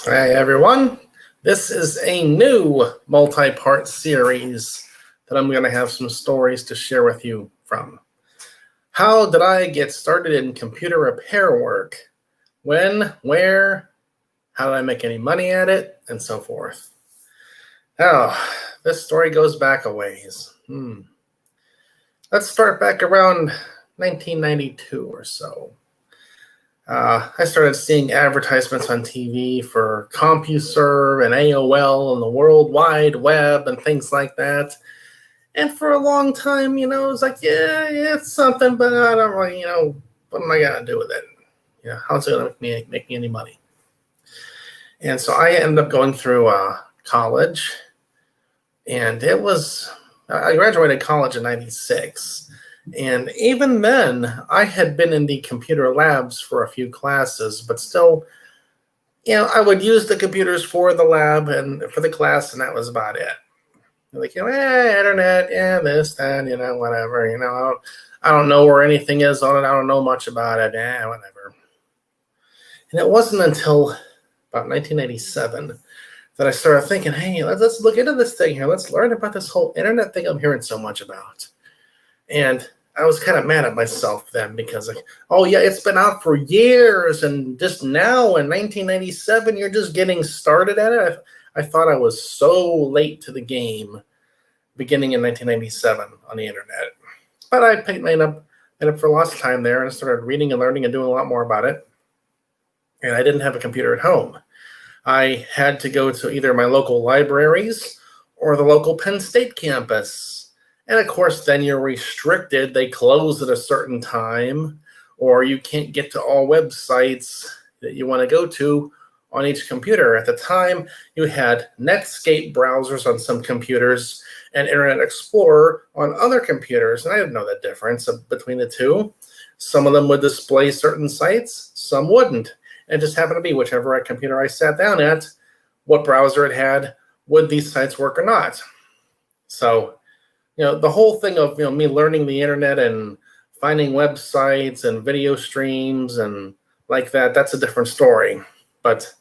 Hey everyone, this is a new multi-part series that I'm going to have some stories to share with you from. How did I get started in computer repair work? When, where, how did I make any money at it, and so forth. Oh, this story goes back a ways. Let's start back around 1992 or so. I started seeing advertisements on TV for CompuServe and AOL and the World Wide Web and things like that. And for a long time, it was like, yeah, it's something, but I don't really, what am I going to do with it? How's it going to make me any money? And so I ended up going through college, and I graduated college in 96. And even then, I had been in the computer labs for a few classes, but still, I would use the computers for the lab and for the class, and that was about it. Like, internet, this, that, whatever, I don't know where anything is on it. I don't know much about it. Whatever. And it wasn't until about 1987 that I started thinking, hey, let's look into this thing here. Let's learn about this whole internet thing I'm hearing so much about. And I was kind of mad at myself then because, it's been out for years, and just now in 1997, you're just getting started at it. I thought I was so late to the game beginning in 1997 on the internet. But I made up for lots of time there and started reading and learning and doing a lot more about it. And I didn't have a computer at home. I had to go to either my local libraries or the local Penn State campus. And of course, then you're restricted. They close at a certain time, or you can't get to all websites that you want to go to on each computer. At the time, you had Netscape browsers on some computers and Internet Explorer on other computers. And I didn't know the difference between the two. Some of them would display certain sites, some wouldn't. And it just happened to be whichever computer I sat down at, what browser it had, would these sites work or not? So, the whole thing of me learning the internet and finding websites and video streams and like that's a different story. But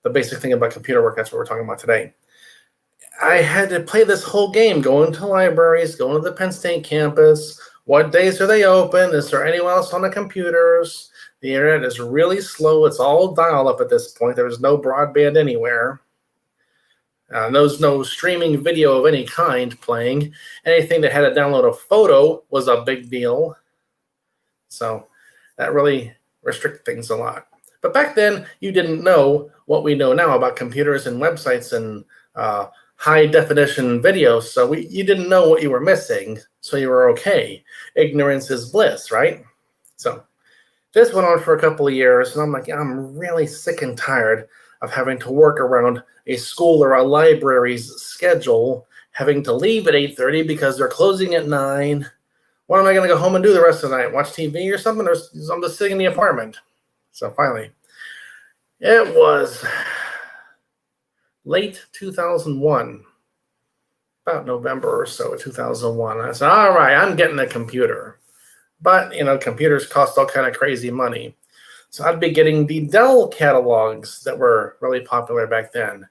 the basic thing about computer work, that's what we're talking about today. I had to play this whole game, going to libraries, going to the Penn State campus. What days are they open? Is there anyone else on the computers? The internet is really slow. It's all dial-up at this point. There's no broadband anywhere. There's no streaming video of any kind playing. Anything that had to download a photo was a big deal. So that really restricted things a lot. But back then, you didn't know what we know now about computers and websites and high-definition videos. So you didn't know what you were missing, so you were okay. Ignorance is bliss, right? So this went on for a couple of years, and I'm like, I'm really sick and tired of having to work around a school or a library's schedule, having to leave at 8:30 because they're closing at 9. What am I going to go home and do the rest of the night? Watch TV or something? Or I'm just sitting in the apartment. So finally, it was late 2001, about November or so of 2001. I said, all right, I'm getting a computer. But, computers cost all kind of crazy money. So I'd be getting the Dell catalogs that were really popular back then.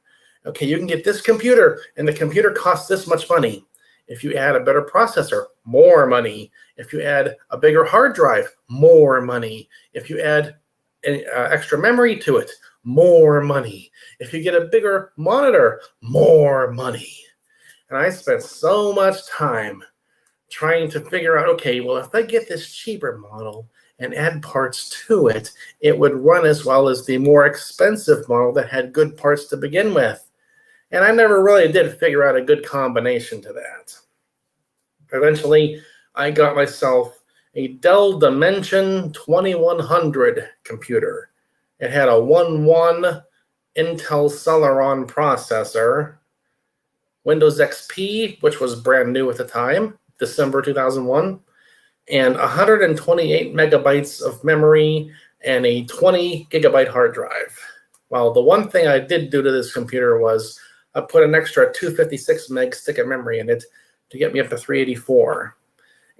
Okay, you can get this computer, and the computer costs this much money. If you add a better processor, more money. If you add a bigger hard drive, more money. If you add extra memory to it, more money. If you get a bigger monitor, more money. And I spent so much time trying to figure out, okay, well, if I get this cheaper model and add parts to it, it would run as well as the more expensive model that had good parts to begin with. And I never really did figure out a good combination to that. Eventually, I got myself a Dell Dimension 2100 computer. It had a 1.1 Intel Celeron processor, Windows XP, which was brand new at the time, December 2001, and 128 megabytes of memory and a 20 gigabyte hard drive. Well, the one thing I did do to this computer was I put an extra 256 meg stick of memory in it to get me up to 384.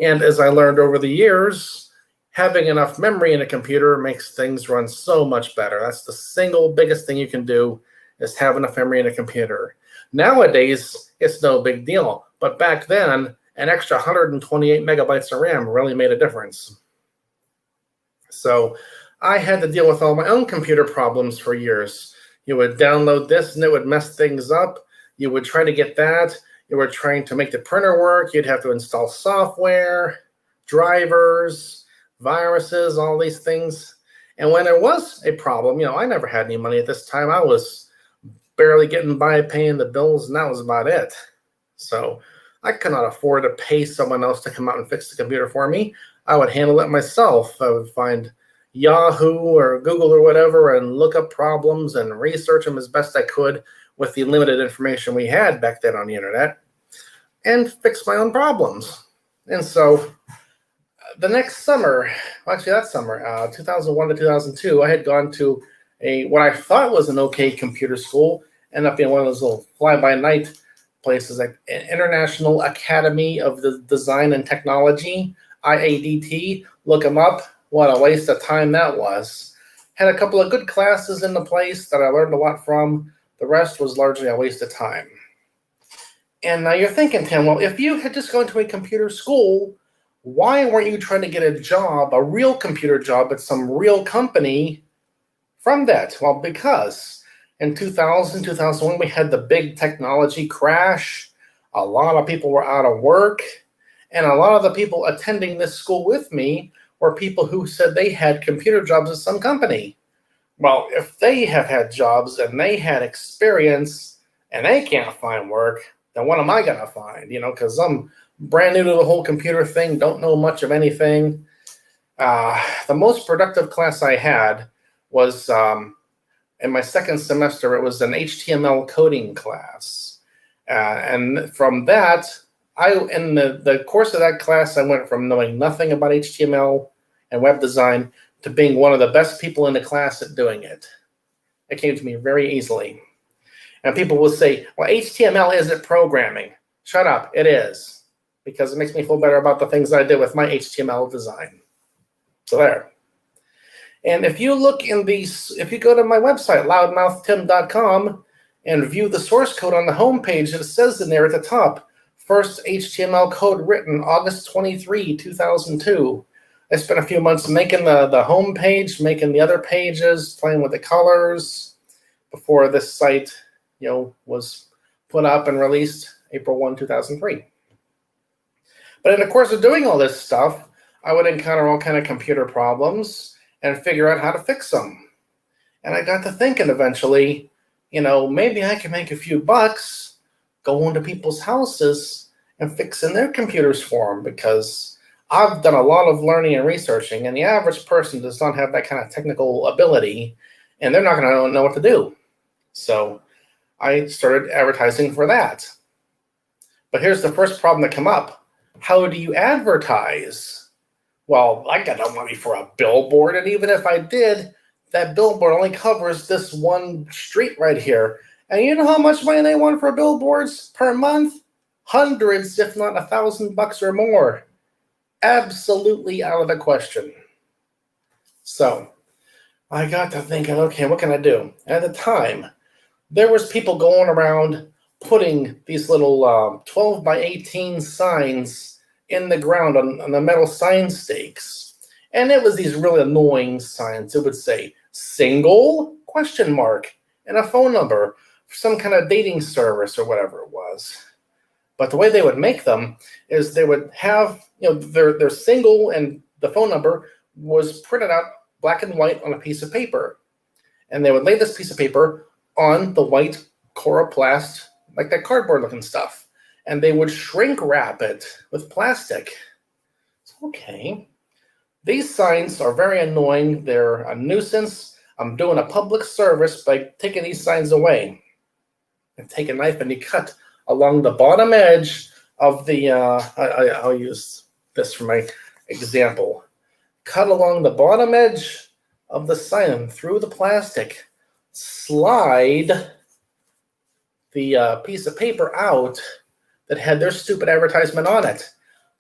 And as I learned over the years, having enough memory in a computer makes things run so much better. That's the single biggest thing you can do is having enough memory in a computer. Nowadays, it's no big deal. But back then, an extra 128 megabytes of RAM really made a difference. So I had to deal with all my own computer problems for years. You would download this and it would mess things up. You would try to get that. You were trying to make the printer work. You'd have to install software, drivers, viruses, all these things. And when there was a problem, I never had any money at this time. I was barely getting by paying the bills, and that was about it. So I could not afford to pay someone else to come out and fix the computer for me. I would handle it myself. I would find Yahoo or Google or whatever and look up problems and research them as best I could with the limited information we had back then on the internet, and fix my own problems. And so the next summer, actually that summer, 2001 to 2002, I had gone to what I thought was an okay computer school, ended up being one of those little fly-by-night places, like International Academy of the Design and Technology, IADT. Look them up. What a waste of time that was. Had a couple of good classes in the place that I learned a lot from. The rest was largely a waste of time. And now you're thinking, Tim, well, if you had just gone to a computer school, why weren't you trying to get a job, a real computer job at some real company from that? Well, because in 2000, 2001, we had the big technology crash. A lot of people were out of work. And a lot of the people attending this school with me were people who said they had computer jobs at some company. Well, if they have had jobs and they had experience and they can't find work, then what am I going to find? Because I'm brand new to the whole computer thing, don't know much of anything. The most productive class I had was in my second semester. It was an HTML coding class. And from that, in the course of that class, I went from knowing nothing about HTML and web design to being one of the best people in the class at doing it. It came to me very easily. And people will say, well, HTML isn't programming. Shut up, it is. Because it makes me feel better about the things I did with my HTML design. So there. And if you look if you go to my website, loudmouthtim.com, and view the source code on the homepage, it says in there at the top, first HTML code written August 23, 2002. I spent a few months making the home page, making the other pages, playing with the colors before this site, was put up and released April 1, 2003. But in the course of doing all this stuff, I would encounter all kind of computer problems and figure out how to fix them. And I got to thinking eventually, maybe I can make a few bucks going to people's houses and fixing their computers for them, because I've done a lot of learning and researching, and the average person does not have that kind of technical ability, and they're not going to know what to do. So I started advertising for that. But here's the first problem that came up. How do you advertise? Well, I got no money for a billboard, and even if I did, that billboard only covers this one street right here. And you know how much money they want for billboards per month? Hundreds, if not $1,000 or more. Absolutely out of the question. So I got to thinking, okay, what can I do? At the time, there was people going around putting these little 12 by 18 signs in the ground on the metal sign stakes. And it was these really annoying signs. It would say single ? And a phone number for some kind of dating service or whatever it was. But the way they would make them is they would have, their single, and the phone number was printed out black and white on a piece of paper. And they would lay this piece of paper on the white coroplast, like that cardboard looking stuff. And they would shrink wrap it with plastic. Okay. These signs are very annoying. They're a nuisance. I'm doing a public service by taking these signs away. And take a knife and you cut along the bottom edge of the, I'll use this for my example. Cut along the bottom edge of the sign through the plastic. Slide the piece of paper out that had their stupid advertisement on it.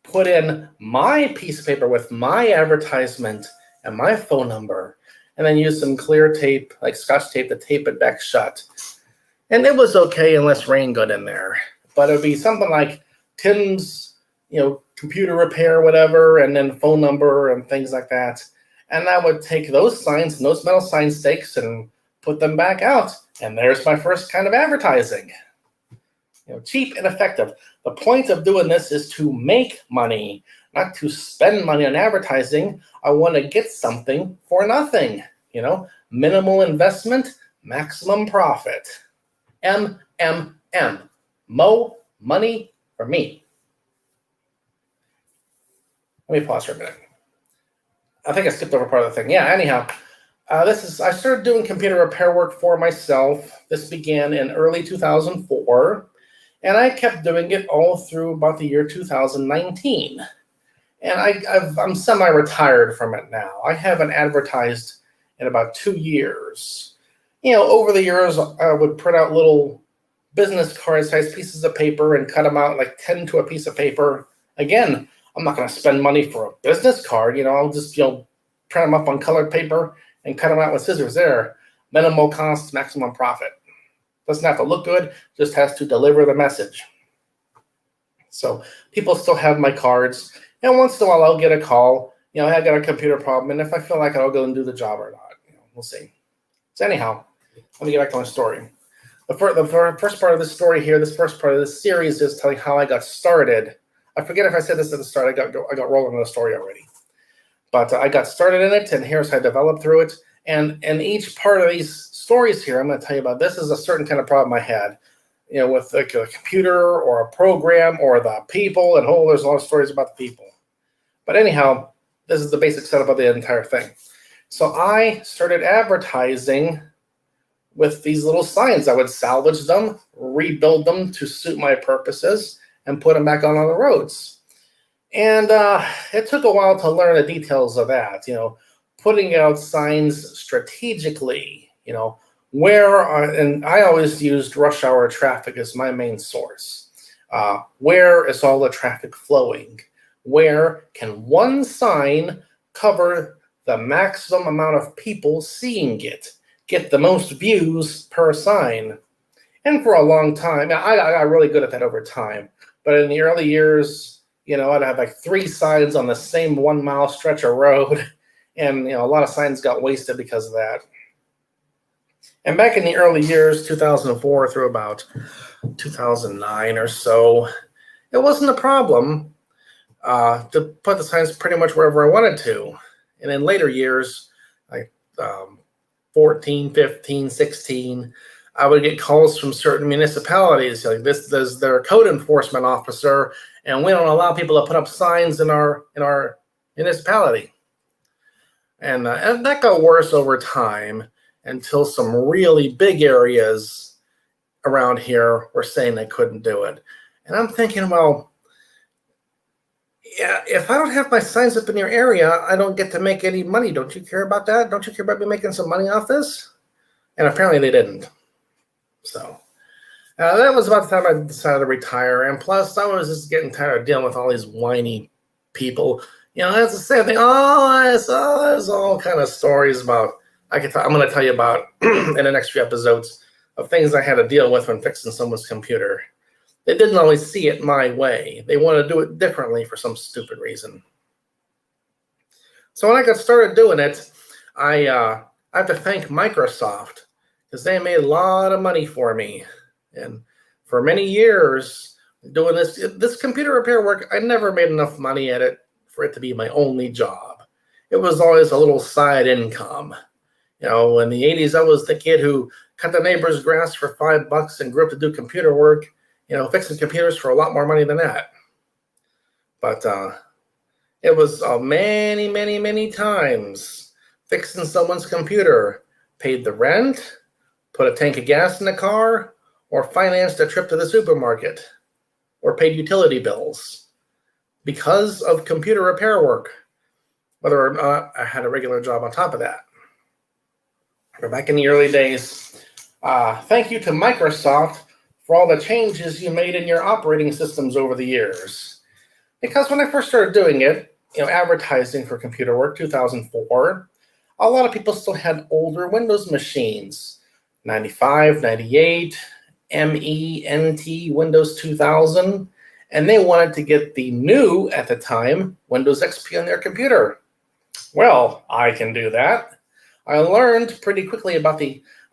Put in my piece of paper with my advertisement and my phone number, and then use some clear tape, like Scotch tape, to tape it back shut. And it was okay unless rain got in there. But it would be something like Tim's, computer repair, whatever, and then phone number and things like that. And I would take those signs and those metal sign stakes and put them back out. And there's my first kind of advertising. Cheap and effective. The point of doing this is to make money, not to spend money on advertising. I want to get something for nothing. Minimal investment, maximum profit. MMM. Mo money for me. Let me pause for a minute. I think I skipped over part of the thing. Yeah, anyhow, I started doing computer repair work for myself. This began in early 2004, and I kept doing it all through about the year 2019. And I'm semi-retired from it now. I haven't advertised in about 2 years. Over the years, I would print out little business card-sized pieces of paper and cut them out like 10 to a piece of paper. Again, I'm not going to spend money for a business card. I'll just, print them up on colored paper and cut them out with scissors there. Minimal cost, maximum profit. Doesn't have to look good, just has to deliver the message. So people still have my cards. And once in a while, I'll get a call. I got a computer problem, and if I feel like it, I'll go and do the job or not. We'll see. So anyhow, let me get back to my story. The first part of this story here, this first part of this series is telling how I got started. I forget if I said this at the start. I got rolling on the story already. But I got started in it, and here's how I developed through it. And each part of these stories here, I'm going to tell you about. This is a certain kind of problem I had, with like a computer or a program or the people. And there's a lot of stories about the people. But anyhow, this is the basic setup of the entire thing. So I started advertising with these little signs. I would salvage them, rebuild them to suit my purposes, and put them back on the roads. And it took a while to learn the details of that, putting out signs strategically, and I always used rush hour traffic as my main source. Where is all the traffic flowing? Where can one sign cover the maximum amount of people seeing it? Get the most views per sign. And for a long time, I got really good at that over time. But in the early years, I'd have like 3 signs on the same 1 mile stretch of road. And, a lot of signs got wasted because of that. And back in the early years, 2004 through about 2009 or so, it wasn't a problem to put the signs pretty much wherever I wanted to. And in later years, like 14, 15, 16, I would get calls from certain municipalities like this. There's their code enforcement officer, and we don't allow people to put up signs in our municipality. And that got worse over time until some really big areas around here were saying they couldn't do it. And I'm thinking, well, yeah, if I don't have my signs up in your area, I don't get to make any money. Don't you care about that? Don't you care about me making some money off this? And apparently they didn't. So that was about the time I decided to retire. And plus, I was just getting tired of dealing with all these whiny people. That's the same thing. There's all kind of stories about. I'm going to tell you about in the next few episodes of things I had to deal with when fixing someone's computer. They didn't always see it my way. They want to do it differently for some stupid reason. So when I got started doing it, I have to thank Microsoft because they made a lot of money for me. And for many years doing this computer repair work, I never made enough money at it for it to be my only job. It was always a little side income. In the 80s, I was the kid who cut the neighbor's grass for $5 and grew up to do computer work. Fixing computers for a lot more money than that. But it was many, many, many times fixing someone's computer, paid the rent, put a tank of gas in the car, or financed a trip to the supermarket, or paid utility bills because of computer repair work, whether or not I had a regular job on top of that. But back in the early days, thank you to Microsoft for all the changes you made in your operating systems over the years. Because when I first started doing it, advertising for computer work, 2004, a lot of people still had older Windows machines. 95, 98, ME, NT, Windows 2000, and they wanted to get the new, at the time, Windows XP on their computer. Well, I can do that. I learned pretty quickly about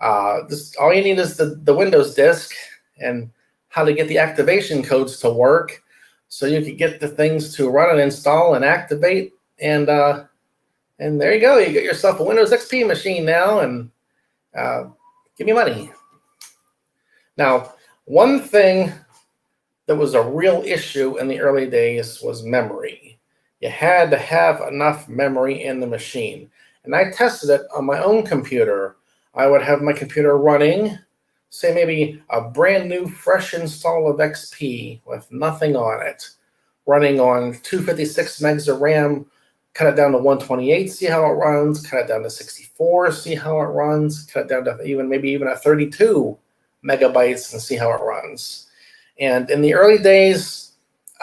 all you need is the Windows disk and how to get the activation codes to work so you can get the things to run and install and activate, and there you go. You get yourself a Windows XP machine now, and give me money. Now, one thing that was a real issue in the early days was memory. You had to have enough memory in the machine. And I tested it on my own computer. I would have my computer running, say maybe a brand new fresh install of XP with nothing on it, running on 256 megs of RAM, cut it down to 128, see how it runs, cut it down to 64, see how it runs, cut it down to maybe even a 32 megabytes and see how it runs. And in the early days,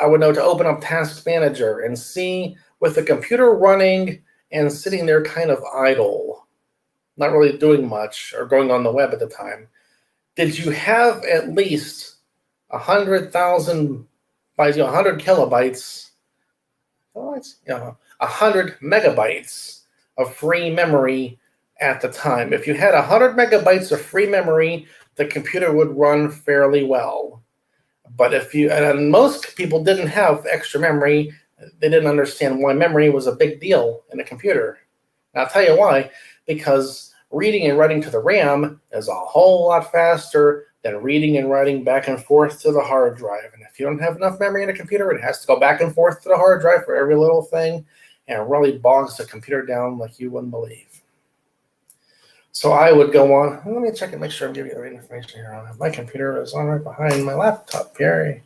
I would know to open up Task Manager and see, with the computer running and sitting there kind of idle, not really doing much or going on the web at the time, did you have at least 100,000 bytes, 100 kilobytes, 100 megabytes of free memory at the time? If you had 100 megabytes of free memory, the computer would run fairly well. But and most people didn't have extra memory. They didn't understand why memory was a big deal in a computer. And I'll tell you why. Because reading and writing to the RAM is a whole lot faster than reading and writing back and forth to the hard drive. And if you don't have enough memory in a computer, it has to go back and forth to the hard drive for every little thing, and it really bogs the computer down like you wouldn't believe. So I would go on. Let me check and make sure I'm giving you the right information here. My computer is on right behind my laptop here.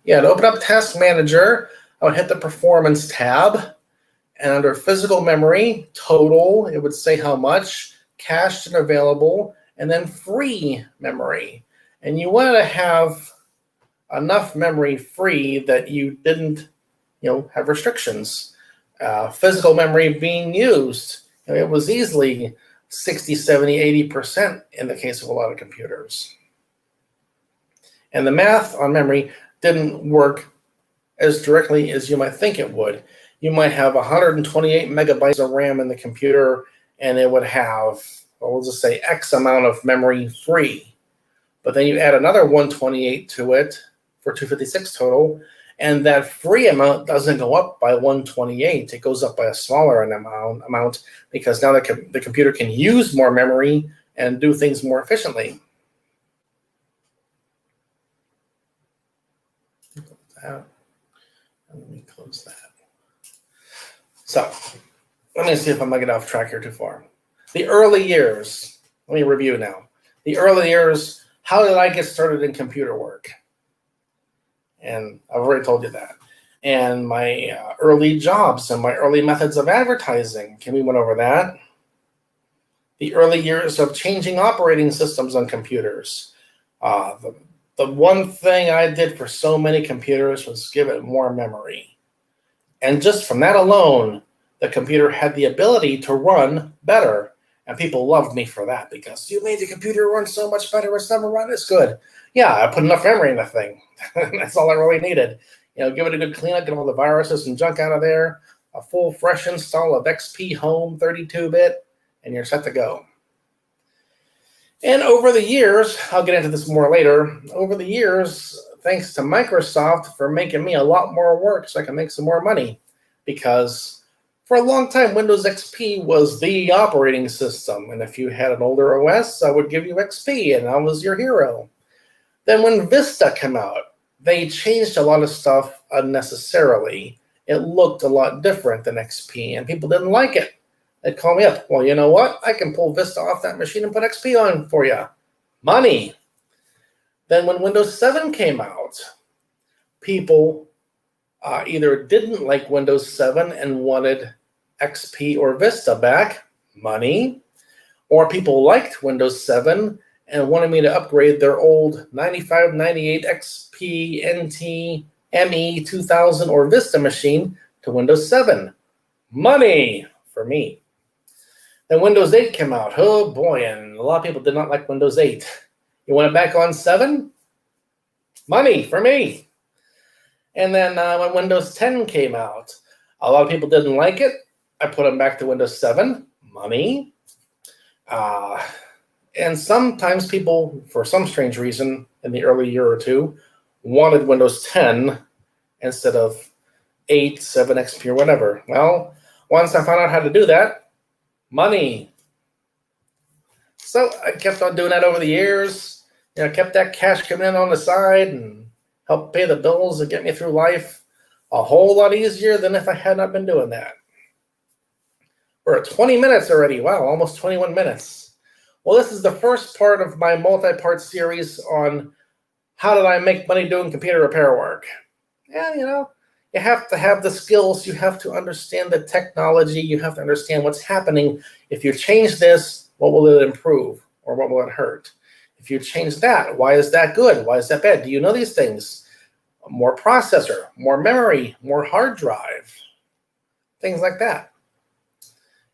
Yeah, to open up Task Manager, I would hit the Performance tab, and under Physical Memory, Total, it would say how much, cached and available, and then Free Memory. And you wanted to have enough memory free that you didn't, have restrictions. Physical memory being used, it was easily 60, 70, 80% in the case of a lot of computers. And the math on memory didn't work as directly as you might think it would. You might have 128 megabytes of RAM in the computer, and it would have, we'll just say, X amount of memory free. But then you add another 128 to it for 256 total, and that free amount doesn't go up by 128. It goes up by a smaller amount because now the computer can use more memory and do things more efficiently. Let me close that. So let me see if I'm going to get off track here too far. The early years, let me review now. The early years, how did I get started in computer work? And I've already told you that. And my early jobs and my early methods of advertising. We went over that. The early years of changing operating systems on computers. The one thing I did for so many computers was give it more memory. And just from that alone, the computer had the ability to run better. And people loved me for that because you made the computer run so much better. It's never run as good. Yeah, I put enough memory in the thing. That's all I really needed. Give it a good cleanup, get all the viruses and junk out of there, a full fresh install of XP Home 32-bit, and you're set to go. And over the years, I'll get into this more later, over the years, thanks to Microsoft for making me a lot more work so I can make some more money. Because for a long time, Windows XP was the operating system. And if you had an older OS, I would give you XP, and I was your hero. Then when Vista came out, they changed a lot of stuff unnecessarily. It looked a lot different than XP, and people didn't like it. They'd call me up. Well, you know what? I can pull Vista off that machine and put XP on for you. Money. Then when Windows 7 came out, people either didn't like Windows 7 and wanted XP or Vista back. Money. Or people liked Windows 7 and wanted me to upgrade their old 95, 98 XP, NT, ME 2000 or Vista machine to Windows 7. Money for me. Then Windows 8 came out. Oh boy, and a lot of people did not like Windows 8. You want it back on 7? Money for me. And then when Windows 10 came out, a lot of people didn't like it. I put them back to Windows 7. Money. And sometimes people, for some strange reason, in the early year or two, wanted Windows 10 instead of 8, 7 XP, or whatever. Well, once I found out how to do that, money. So I kept on doing that over the years. Kept that cash coming in on the side and helped pay the bills and get me through life a whole lot easier than if I had not been doing that. We're at 20 minutes already. Wow, almost 21 minutes. Well, this is the first part of my multi-part series on how did I make money doing computer repair work. And, you have to have the skills. You have to understand the technology. You have to understand what's happening. If you change this, what will it improve or what will it hurt? If you change that, why is that good? Why is that bad? Do you know these things? More processor, more memory, more hard drive, things like that.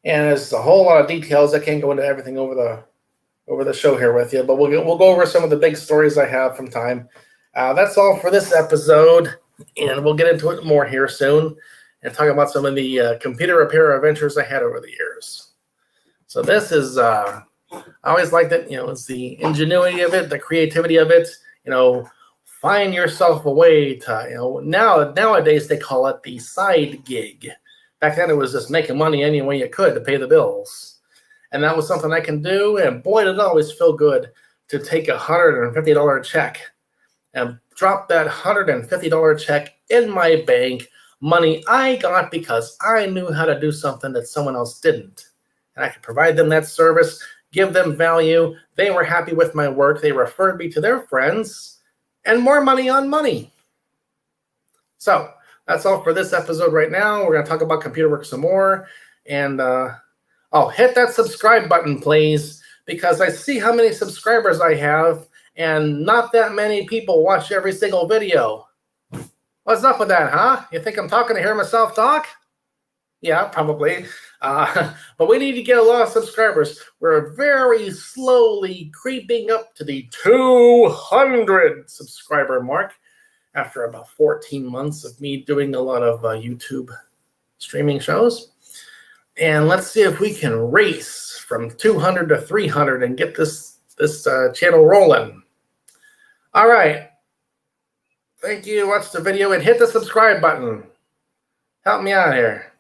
And there's a whole lot of details. I can't go into everything over the show here with you, but we'll go over some of the big stories I have from time. That's all for this episode, and we'll get into it more here soon and talk about some of the computer repair adventures I had over the years. So this is, I always liked it, it's the ingenuity of it, the creativity of it, find yourself a way to, nowadays they call it the side gig. Back then it was just making money any way you could to pay the bills. And that was something I can do, and boy, did it always feel good to take a $150 check and drop that $150 check in my bank, money I got because I knew how to do something that someone else didn't. And I could provide them that service, give them value. They were happy with my work. They referred me to their friends, and more money on money. So that's all for this episode right now. We're going to talk about computer work some more. And hit that subscribe button, please, because I see how many subscribers I have, and not that many people watch every single video. What's up with that, huh? You think I'm talking to hear myself talk? Yeah, probably. But we need to get a lot of subscribers. We're very slowly creeping up to the 200 subscriber mark after about 14 months of me doing a lot of YouTube streaming shows. And let's see if we can race from 200 to 300 and get this channel rolling. All right. Thank you. Watch the video and hit the subscribe button. Help me out here.